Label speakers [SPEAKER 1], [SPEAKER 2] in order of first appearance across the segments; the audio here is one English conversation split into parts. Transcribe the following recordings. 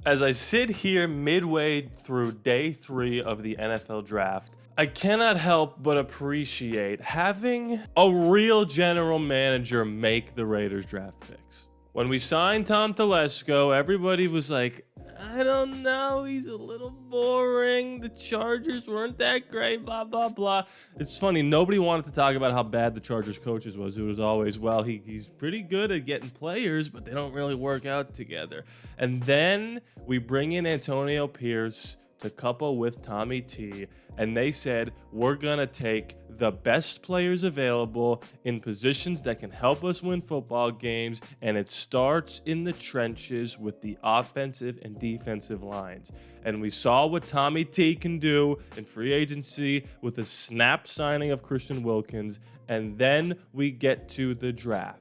[SPEAKER 1] As I sit here midway through day 3 of the NFL draft, I cannot help but appreciate having a real general manager make the Raiders draft picks. When we signed Tom Telesco, everybody was like, I don't know, he's a little boring. The Chargers weren't that great, blah, blah, blah. It's funny, nobody wanted to talk about how bad the Chargers coaches was. It was always, well, he's pretty good at getting players, but they don't really work out together. And then we bring in Antonio Pierce to couple with Tommy T, and they said, we're gonna take the best players available in positions that can help us win football games, and it starts in the trenches with the offensive and defensive lines. And we saw what Tommy T can do in free agency with the snap signing of Christian Wilkins, and then we get to the draft.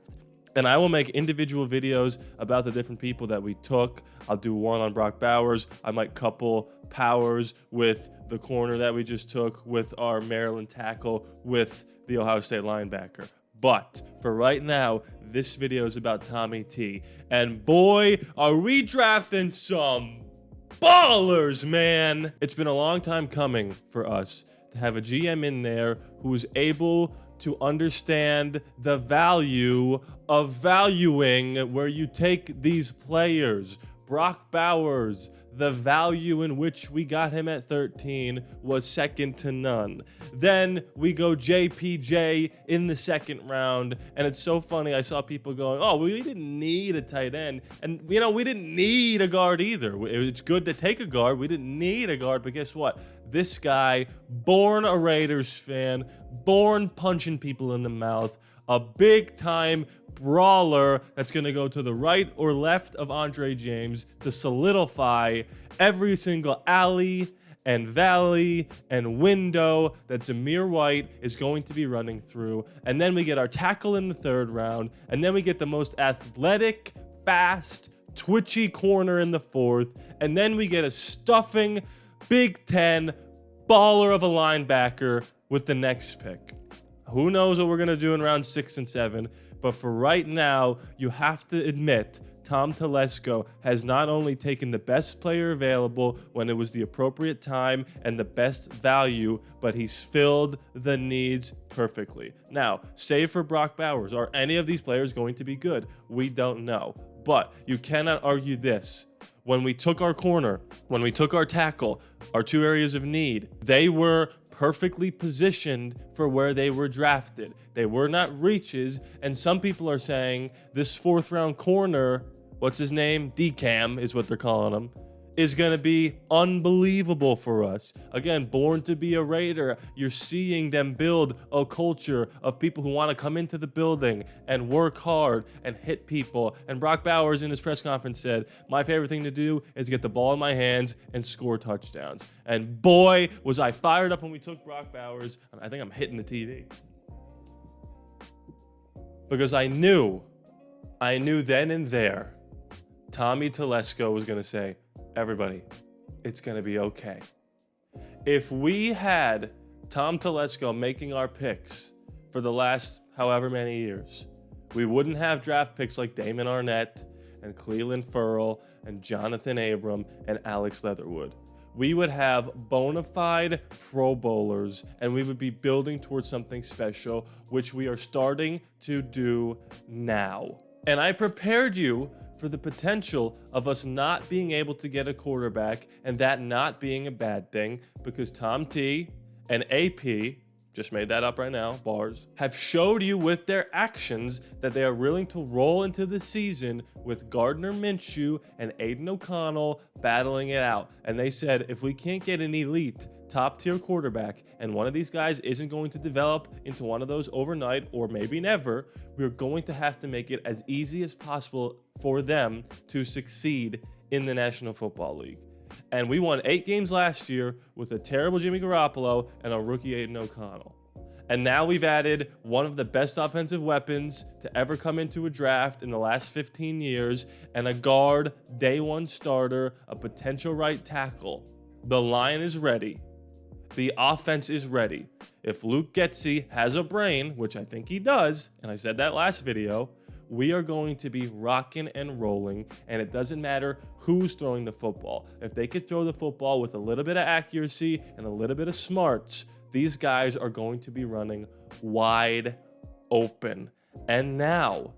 [SPEAKER 1] And I will make individual videos about the different people that we took. I'll do one on Brock Bowers. I might couple Powers with the corner that we just took, with our Maryland tackle, with the Ohio State linebacker. But for right now, this video is about Tommy T. And boy, are we drafting some ballers, man. It's been a long time coming for us to have a GM in there who is able to understand the value of valuing where you take these players. Brock Bowers, the value in which we got him at 13 was second to none. Then we go JPJ in the second round, and it's so funny. I saw people going, oh, we didn't need a tight end. And, you know, we didn't need a guard either. It's good to take a guard. We didn't need a guard, but guess what? This guy, born a Raiders fan, born punching people in the mouth, a big-time brawler that's going to go to the right or left of Andre James to solidify every single alley and valley and window that Zamir White is going to be running through. And then we get our tackle in the third round, and then we get the most athletic, fast, twitchy corner in the fourth, and then we get a stuffing Big Ten baller of a linebacker with the next pick. Who knows what we're going to do in round 6 and 7, but for right now, you have to admit Tom Telesco has not only taken the best player available when it was the appropriate time and the best value, but he's filled the needs perfectly. Now, save for Brock Bowers, are any of these players going to be good? We don't know, but you cannot argue this. When we took our corner, when we took our tackle, our two areas of need, they were perfectly positioned for where they were drafted. They were not reaches, and some people are saying this 4th round corner, what's his name? DCAM is what they're calling him, is going to be unbelievable for us. Again, born to be a Raider, you're seeing them build a culture of people who want to come into the building and work hard and hit people. And Brock Bowers in his press conference said, my favorite thing to do is get the ball in my hands and score touchdowns. And boy, was I fired up when we took Brock Bowers. I think I'm hitting the TV. Because I knew then and there, Tommy Telesco was going to say, everybody, it's going to be okay. If we had Tom Telesco making our picks for the last however many years, we wouldn't have draft picks like Damon Arnett and Cleveland Ferrell and Jonathan Abram and Alex Leatherwood. We would have bona fide Pro Bowlers, and we would be building towards something special, which we are starting to do now. And I prepared you for the potential of us not being able to get a quarterback, and that not being a bad thing, because Tom T and AP, just made that up right now, bars, have showed you with their actions that they are willing to roll into the season with Gardner Minshew and Aiden O'Connell battling it out. And they said, if we can't get an elite top-tier quarterback, and one of these guys isn't going to develop into one of those overnight or maybe never, we're going to have to make it as easy as possible for them to succeed in the National Football League. And we won 8 games last year with a terrible Jimmy Garoppolo and a rookie Aiden O'Connell. And now we've added one of the best offensive weapons to ever come into a draft in the last 15 years, and a guard, day one starter, a potential right tackle. The line is ready. The offense is ready. If Luke Getsy has a brain, which I think he does, and I said that last video, We are going to be rocking and rolling, and it doesn't matter who's throwing the football. If they could throw the football with a little bit of accuracy and a little bit of smarts, these guys are going to be running wide open. And now,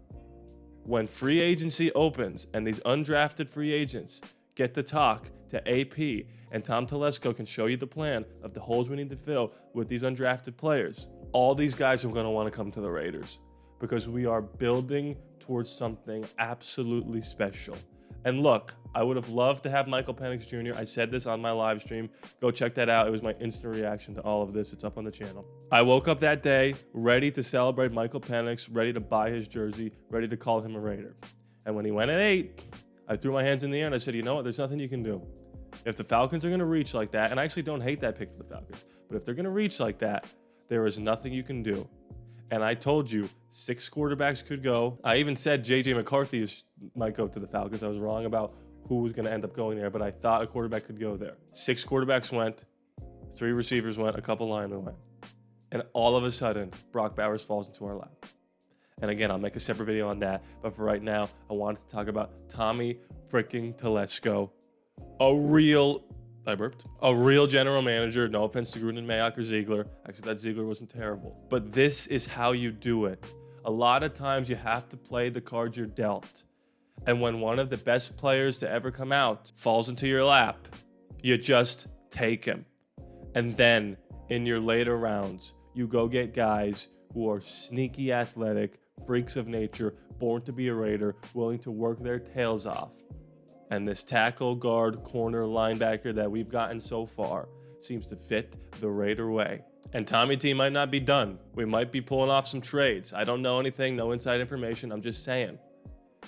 [SPEAKER 1] when free agency opens and these undrafted free agents get to talk to AP, and Tom Telesco can show you the plan of the holes we need to fill with these undrafted players, all these guys are going to want to come to the Raiders because we are building towards something absolutely special. And look, I would have loved to have Michael Penix Jr. I said this on my live stream. Go check that out. It was my instant reaction to all of this. It's up on the channel. I woke up that day ready to celebrate Michael Penix, ready to buy his jersey, ready to call him a Raider. And when he went at 8, I threw my hands in the air and I said, you know what? There's nothing you can do. If the Falcons are going to reach like that, and I actually don't hate that pick for the Falcons, but if they're going to reach like that, there is nothing you can do. And I told you 6 quarterbacks could go. I even said J.J. McCarthy might go to the Falcons. I was wrong about who was going to end up going there, but I thought a quarterback could go there. 6 quarterbacks went, 3 receivers went, a couple linemen went. And all of a sudden, Brock Bowers falls into our lap. And again, I'll make a separate video on that. But for right now, I wanted to talk about Tommy freaking Telesco. A real general manager. No offense to Gruden, Mayock, or Ziegler. Actually, that Ziegler wasn't terrible. But this is how you do it. A lot of times you have to play the cards you're dealt. And when one of the best players to ever come out falls into your lap, you just take him. And then in your later rounds, you go get guys who are sneaky athletic, freaks of nature, born to be a Raider, willing to work their tails off. And this tackle, guard, corner, linebacker that we've gotten so far seems to fit the Raider way. And Tommy T might not be done. We might be pulling off some trades. I don't know anything, no inside information. I'm just saying.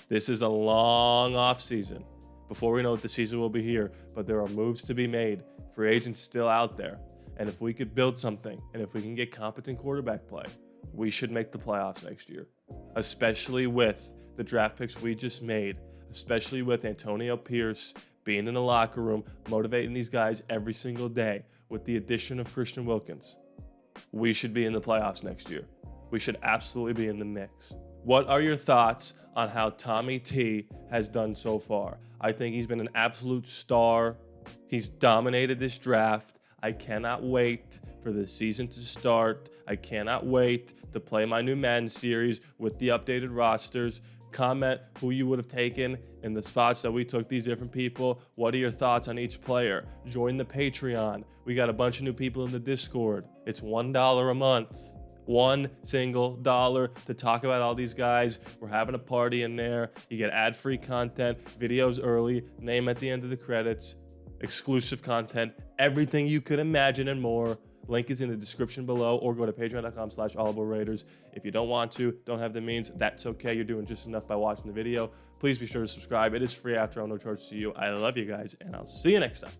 [SPEAKER 1] This is a long off season. Before we know it, the season will be here. But there are moves to be made. Free agents still out there. And if we could build something, and if we can get competent quarterback play, we should make the playoffs next year. Especially with the draft picks we just made. Especially with Antonio Pierce being in the locker room, motivating these guys every single day with the addition of Christian Wilkins. We should be in the playoffs next year. We should absolutely be in the mix. What are your thoughts on how Tommy T has done so far? I think he's been an absolute star. He's dominated this draft. I cannot wait for the season to start. I cannot wait to play my new Madden series with the updated rosters. Comment who you would have taken in the spots that we took these different people. What are your thoughts on each player? Join the Patreon. We got a bunch of new people in the Discord. It's $1 a month. $1 single dollar to talk about all these guys. We're having a party in there. You get ad-free content, videos early, name at the end of the credits, exclusive content, everything you could imagine and more. Link is in the description below, or go to patreon.com/ALLaBorde Raiders. If you don't want to, don't have the means, that's okay. You're doing just enough by watching the video. Please be sure to subscribe. It is free after all, no charge to you. I love you guys, and I'll see you next time.